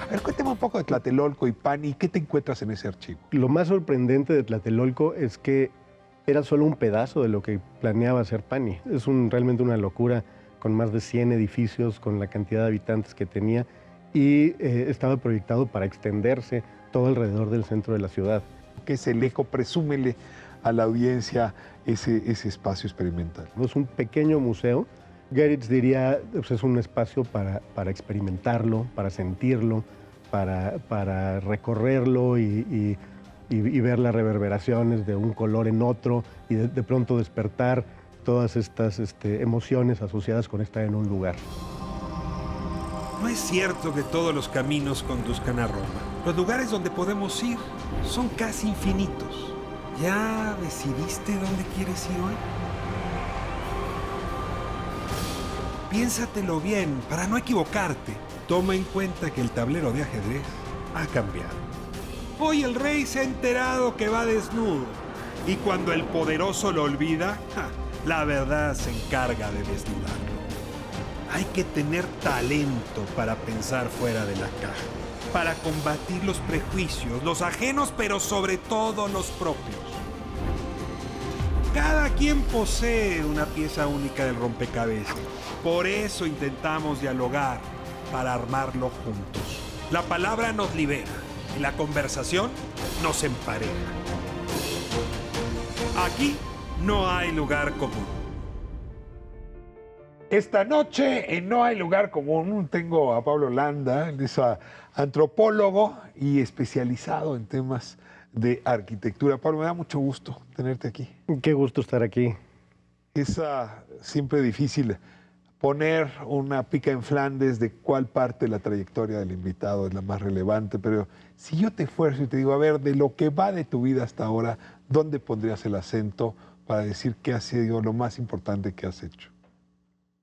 ver, cuéntame un poco de Tlatelolco y Pani. ¿Qué te encuentras en ese archivo? Lo más sorprendente de Tlatelolco es que era solo un pedazo de lo que planeaba hacer Pani. Es realmente una locura, con más de 100 edificios, con la cantidad de habitantes que tenía, y estaba proyectado para extenderse todo alrededor del centro de la ciudad. ¿Qué es el eco? Presúmele a la audiencia ese espacio experimental. Es un pequeño museo. Geritz diría, pues es un espacio para experimentarlo, para sentirlo, para recorrerlo y ver las reverberaciones de un color en otro y de pronto despertar todas estas emociones asociadas con estar en un lugar. No es cierto que todos los caminos conduzcan a Roma. Los lugares donde podemos ir son casi infinitos. ¿Ya decidiste dónde quieres ir hoy? Piénsatelo bien para no equivocarte. Toma en cuenta que el tablero de ajedrez ha cambiado. Hoy el rey se ha enterado que va desnudo. Y cuando el poderoso lo olvida, la verdad se encarga de desnudarlo. Hay que tener talento para pensar fuera de la caja, para combatir los prejuicios, los ajenos, pero sobre todo los propios. Cada quien posee una pieza única del rompecabezas. Por eso intentamos dialogar, para armarlo juntos. La palabra nos libera y la conversación nos empareja. Aquí no hay lugar común. Esta noche en No hay lugar común tengo a Pablo Landa, él es antropólogo y especializado en temas de arquitectura. Pablo, me da mucho gusto tenerte aquí. Qué gusto estar aquí. Es siempre difícil poner una pica en Flandes de cuál parte de la trayectoria del invitado es la más relevante, pero si yo te esfuerzo y te digo, a ver, de lo que va de tu vida hasta ahora, ¿dónde pondrías el acento para decir qué ha sido lo más importante que has hecho?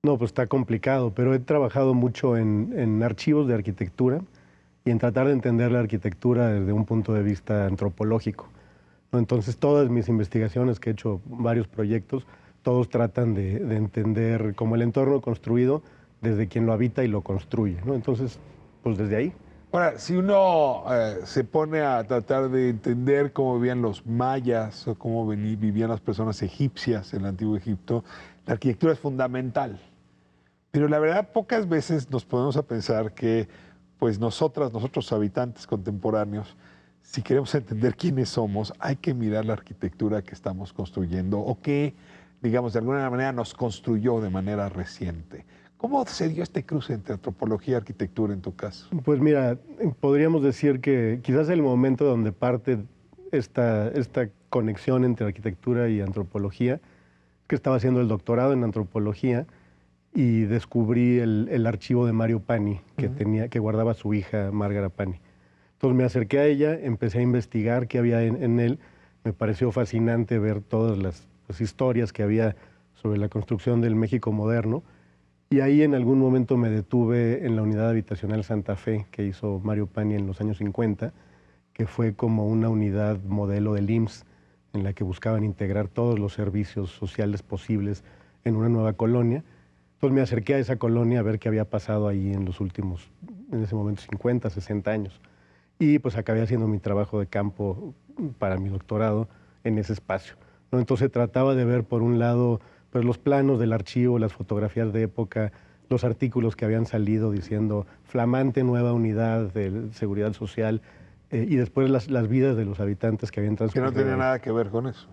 No, pues está complicado, pero he trabajado mucho en archivos de arquitectura y en tratar de entender la arquitectura desde un punto de vista antropológico, ¿no? Entonces, todas mis investigaciones, que he hecho varios proyectos, todos tratan de entender como el entorno construido desde quien lo habita y lo construye, ¿no? Entonces, pues desde ahí. Ahora, si uno se pone a tratar de entender cómo vivían los mayas o cómo vivían las personas egipcias en el antiguo Egipto, la arquitectura es fundamental. Pero la verdad, pocas veces nos ponemos a pensar que pues nosotros habitantes contemporáneos, si queremos entender quiénes somos, hay que mirar la arquitectura que estamos construyendo o que, digamos, de alguna manera nos construyó de manera reciente. ¿Cómo se dio este cruce entre antropología y arquitectura en tu caso? Pues mira, podríamos decir que quizás el momento donde parte esta conexión entre arquitectura y antropología, que estaba haciendo el doctorado en antropología y descubrí el archivo de Mario Pani que guardaba su hija Márgara Pani. Entonces me acerqué a ella, empecé a investigar qué había en él. Me pareció fascinante ver todas las historias que había sobre la construcción del México moderno. Y ahí en algún momento me detuve en la unidad habitacional Santa Fe que hizo Mario Pani en los años 50, que fue como una unidad modelo del IMSS en la que buscaban integrar todos los servicios sociales posibles en una nueva colonia. Entonces me acerqué a esa colonia a ver qué había pasado ahí en los últimos, en ese momento, 50, 60 años. Y pues acabé haciendo mi trabajo de campo para mi doctorado en ese espacio, ¿no? Entonces trataba de ver, por un lado, pues los planos del archivo, las fotografías de época, los artículos que habían salido diciendo flamante nueva unidad de seguridad social, y después las vidas de los habitantes que habían transcurrido. Que no tenía nada que ver con eso.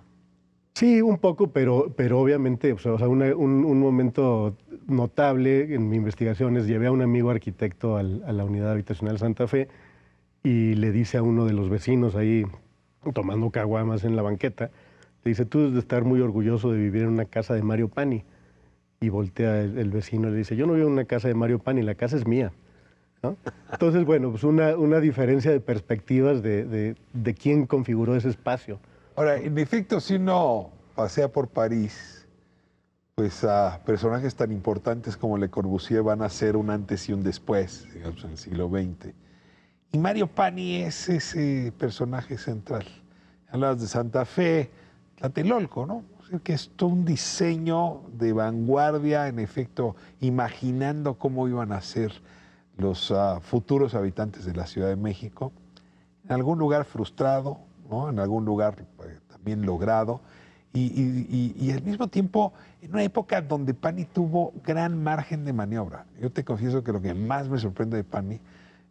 Sí, un poco, pero obviamente, o sea, un momento notable en mi investigación es llevé a un amigo arquitecto a la unidad habitacional Santa Fe y le dice a uno de los vecinos ahí, tomando caguamas en la banqueta, le dice, tú debes de estar muy orgulloso de vivir en una casa de Mario Pani. Y voltea el vecino y le dice, yo no vivo en una casa de Mario Pani, la casa es mía, ¿no? Entonces, bueno, pues una diferencia de perspectivas de quién configuró ese espacio. Ahora, en efecto, si uno pasea por París, pues a personajes tan importantes como Le Corbusier van a ser un antes y un después, digamos, en el siglo XX. Y Mario Pani es ese personaje central. Hablabas de Santa Fe, Tlatelolco, ¿no? O sea, que es todo un diseño de vanguardia, en efecto, imaginando cómo iban a ser los futuros habitantes de la Ciudad de México, en algún lugar frustrado, ¿no? En algún lugar también logrado, y al mismo tiempo en una época donde Pani tuvo gran margen de maniobra. Yo te confieso que lo que más me sorprende de Pani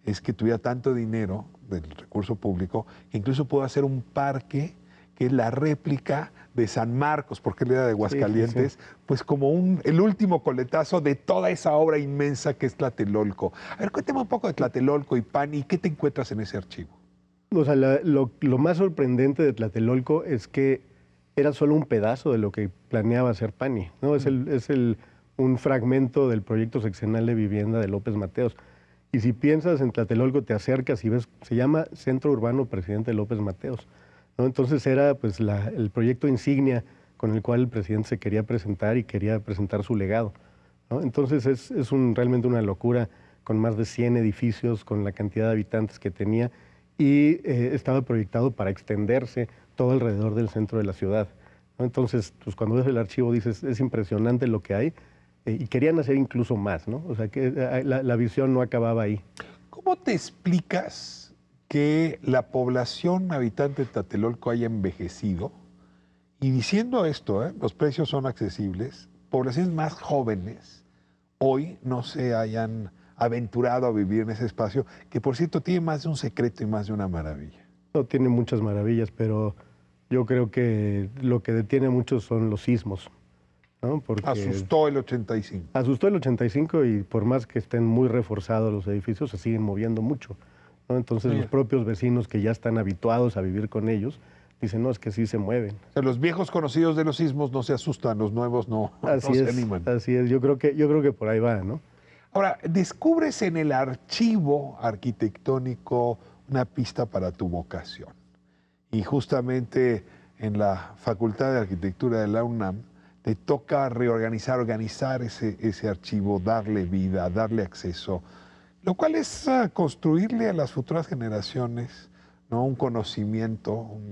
es que tuviera tanto dinero del recurso público que incluso pudo hacer un parque que es la réplica de San Marcos, porque él era de Aguascalientes, sí. Pues como el último coletazo de toda esa obra inmensa que es Tlatelolco. A ver, cuéntame un poco de Tlatelolco y Pani, ¿qué te encuentras en ese archivo? O sea, lo más sorprendente de Tlatelolco es que era solo un pedazo de lo que planeaba hacer Pani, ¿no? Es un fragmento del proyecto sexenal de vivienda de López Mateos. Y si piensas en Tlatelolco, te acercas y ves, se llama Centro Urbano Presidente López Mateos, ¿no? Entonces era pues el proyecto insignia con el cual el presidente se quería presentar y quería presentar su legado, ¿no? Entonces es realmente una locura, con más de 100 edificios, con la cantidad de habitantes que tenía, y estaba proyectado para extenderse todo alrededor del centro de la ciudad, ¿no? Entonces, pues cuando ves el archivo dices, es impresionante lo que hay, y querían hacer incluso más, ¿no? O sea, que la visión no acababa ahí. ¿Cómo te explicas que la población habitante de Tlatelolco haya envejecido? Y diciendo esto, los precios son accesibles, poblaciones más jóvenes hoy no se hayan aventurado a vivir en ese espacio, que por cierto tiene más de un secreto y más de una maravilla. No, tiene muchas maravillas, pero yo creo que lo que detiene a muchos son los sismos, ¿no? Porque asustó el 85. Asustó el 85 y por más que estén muy reforzados los edificios, se siguen moviendo mucho, ¿no? Entonces los propios vecinos que ya están habituados a vivir con ellos, dicen, no, es que sí se mueven. O sea, los viejos conocidos de los sismos no se asustan, los nuevos no se animan. Así es, yo creo que por ahí va, ¿no? Ahora, descubres en el archivo arquitectónico una pista para tu vocación. Y justamente en la Facultad de Arquitectura de la UNAM te toca organizar ese archivo, darle vida, darle acceso, lo cual es construirle a las futuras generaciones, ¿no? Un conocimiento, un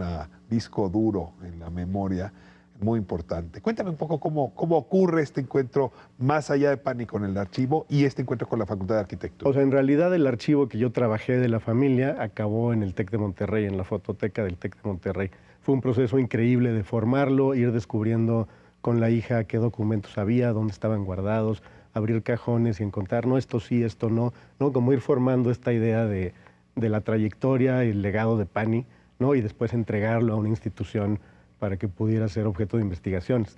disco duro en la memoria muy importante. Cuéntame un poco cómo ocurre este encuentro más allá de Pani con el archivo y este encuentro con la Facultad de Arquitectura. O sea, en realidad el archivo que yo trabajé de la familia acabó en el TEC de Monterrey, en la fototeca del TEC de Monterrey. Fue un proceso increíble de formarlo, ir descubriendo con la hija qué documentos había, dónde estaban guardados, abrir cajones y encontrar, no, esto sí, esto no, ¿no? Como ir formando esta idea de la trayectoria y el legado de Pani, ¿no? Y después entregarlo a una institución para que pudiera ser objeto de investigaciones.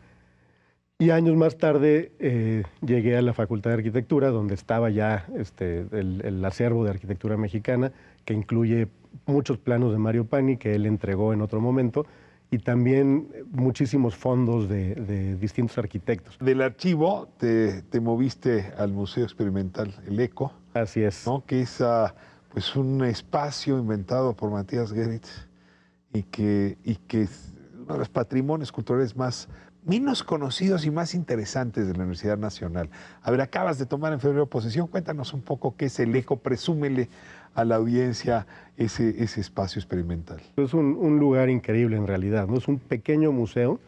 Y años más tarde llegué a la Facultad de Arquitectura, donde estaba ya el acervo de arquitectura mexicana, que incluye muchos planos de Mario Pani, que él entregó en otro momento, y también muchísimos fondos de distintos arquitectos. Del archivo te moviste al Museo Experimental El Eco. Así es. ¿No? Que es pues un espacio inventado por Matías Geritz y que es uno de los patrimonios culturales menos conocidos y más interesantes de la Universidad Nacional. A ver, acabas de tomar en febrero posesión, cuéntanos un poco qué es el ECO, presúmele a la audiencia ese espacio experimental. Es un lugar increíble en realidad, ¿no? Es un pequeño museo,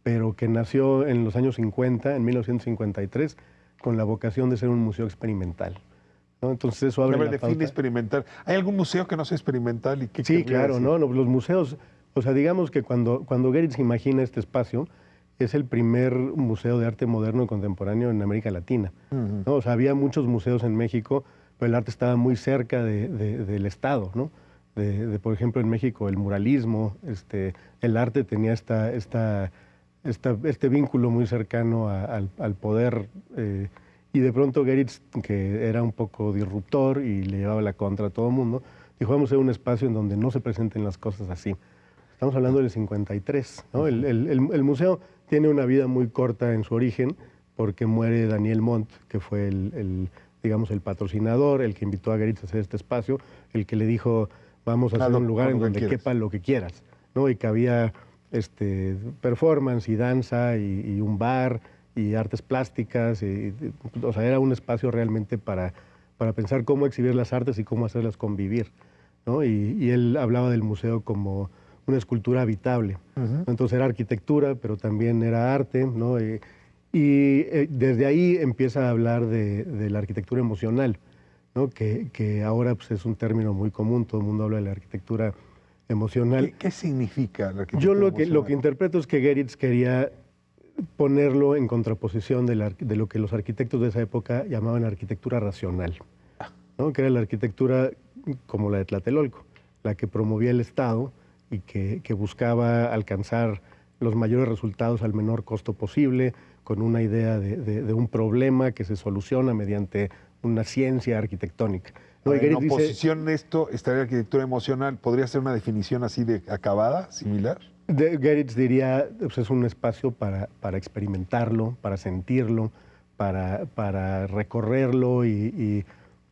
pero que nació en los años 50, en 1953, con la vocación de ser un museo experimental, ¿no? Entonces eso abre la pauta. Define experimental. ¿Hay algún museo que no sea experimental? ¿Y qué sí, claro, ¿no? Los museos, o sea, digamos que cuando Geritz imagina este espacio, es el primer museo de arte moderno y contemporáneo en América Latina, ¿no? O sea, había muchos museos en México, pero el arte estaba muy cerca del Estado, ¿no? Por ejemplo, en México el muralismo, el arte tenía este vínculo muy cercano al poder, y de pronto Geritz, que era un poco disruptor y le llevaba la contra a todo el mundo, dijo, vamos a hacer un espacio en donde no se presenten las cosas así. Estamos hablando del 53, ¿no? El museo tiene una vida muy corta en su origen porque muere Daniel Montt, que fue digamos, el patrocinador, el que invitó a Geritz a hacer este espacio, el que le dijo, vamos a hacer un lugar en donde quepa lo que quieras, ¿no? Y que había performance y danza y un bar y artes plásticas, o sea, era un espacio realmente para pensar cómo exhibir las artes y cómo hacerlas convivir, ¿no? Y él hablaba del museo como una escultura habitable. Entonces era arquitectura, pero también era arte, ¿no? Y desde ahí empieza a hablar de la arquitectura emocional, ¿no? Que ahora pues, es un término muy común, todo el mundo habla de la arquitectura emocional. ¿Qué significa la arquitectura Yo lo emocional? que interpreto es que Geritz quería ponerlo en contraposición de lo que los arquitectos de esa época llamaban arquitectura racional, ¿no? Que era la arquitectura como la de Tlatelolco, la que promovía el Estado y que buscaba alcanzar los mayores resultados al menor costo posible, con una idea de un problema que se soluciona mediante una ciencia arquitectónica. ¿No? Y En Geritz dice, oposición a esto estaría la arquitectura emocional. ¿Podría ser una definición así de acabada, similar? Geritz diría, pues es un espacio para experimentarlo, para sentirlo, para recorrerlo y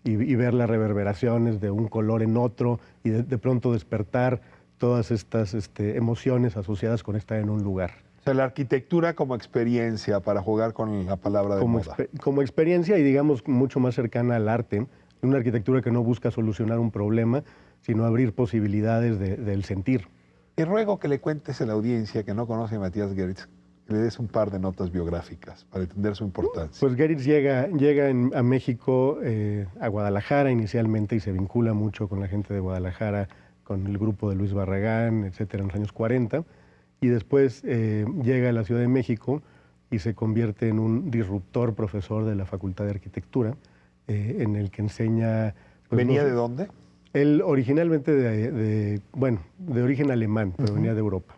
ver las reverberaciones de un color en otro y de pronto despertar todas estas emociones asociadas con estar en un lugar. O sea, la arquitectura como experiencia para jugar con la palabra de moda. Como experiencia y digamos mucho más cercana al arte, una arquitectura que no busca solucionar un problema, sino abrir posibilidades del sentir. Y ruego que le cuentes a la audiencia que no conoce a Matías Geritz, que le des un par de notas biográficas para entender su importancia. Pues Geritz llega a México, a Guadalajara inicialmente, y se vincula mucho con la gente de Guadalajara, con el grupo de Luis Barragán, etcétera, en los años 40. Y después llega a la Ciudad de México y se convierte en un disruptor profesor de la Facultad de Arquitectura, en el que enseña... pues, ¿Venía de dónde? Él originalmente de origen alemán, pero venía de Europa.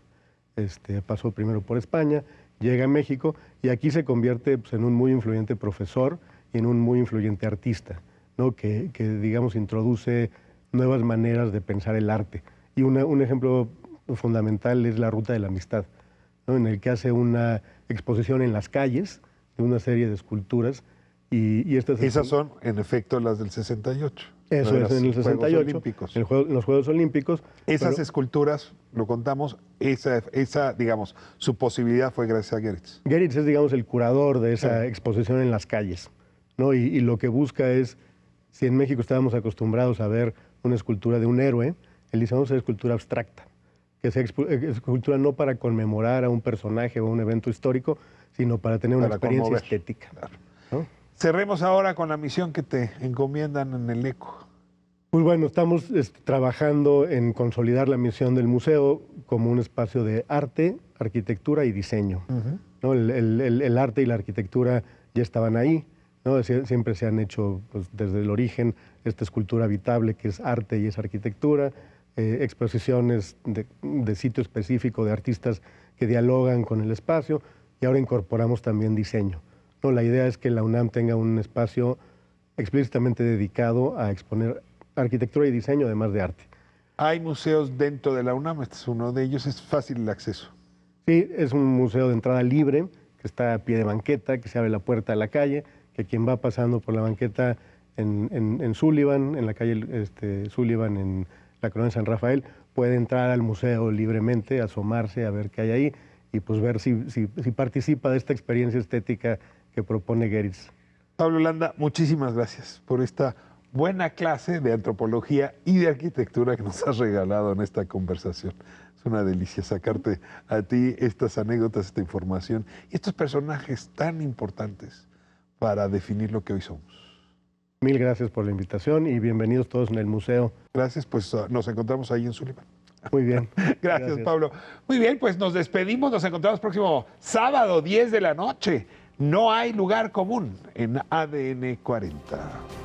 Pasó primero por España, llega a México y aquí se convierte pues, en un muy influyente profesor y en un muy influyente artista, ¿no? que digamos, introduce nuevas maneras de pensar el arte. Y un ejemplo fundamental es la Ruta de la Amistad, ¿no? En el que hace una exposición en las calles de una serie de esculturas. Y Esas son, en efecto, las del 68. Eso es, en el 68, Juegos Olímpicos. en los Juegos Olímpicos. Esas pero esculturas, lo contamos, esa, digamos, su posibilidad fue gracias a Geritz. Geritz es, digamos, el curador de esa exposición en las calles, ¿no? Y lo que busca es, si en México estábamos acostumbrados a ver una escultura de un héroe, él dice, vamos a hacer escultura abstracta, que sea escultura no para conmemorar a un personaje o a un evento histórico, sino para tener una experiencia conmover. estética. Claro. ¿No? Cerremos ahora con la misión que te encomiendan en el ECO. Pues bueno, estamos trabajando en consolidar la misión del museo como un espacio de arte, arquitectura y diseño. ¿No? El arte y la arquitectura ya estaban ahí, ¿no? Siempre se han hecho pues, desde el origen esta escultura habitable que es arte y es arquitectura, exposiciones de sitio específico de artistas que dialogan con el espacio y ahora incorporamos también diseño. ¿No? La idea es que la UNAM tenga un espacio explícitamente dedicado a exponer arquitectura y diseño, además de arte. Hay museos dentro de la UNAM, este es uno de ellos, es fácil el acceso. Sí, es un museo de entrada libre, que está a pie de banqueta, que se abre la puerta a la calle, que quien va pasando por la banqueta en Sullivan, en la calle Sullivan, en la colonia San Rafael, puede entrar al museo libremente, asomarse a ver qué hay ahí y pues ver si participa de esta experiencia estética que propone Geritz. Pablo Landa, muchísimas gracias por esta buena clase de antropología y de arquitectura que nos has regalado en esta conversación. Es una delicia sacarte a ti estas anécdotas, esta información y estos personajes tan importantes para definir lo que hoy somos. Mil gracias por la invitación y bienvenidos todos en el museo. Gracias, pues nos encontramos ahí en Sullivan. Muy bien. Gracias, Pablo. Muy bien, pues nos despedimos, nos encontramos próximo sábado, 10 de la noche. No hay lugar común en ADN 40.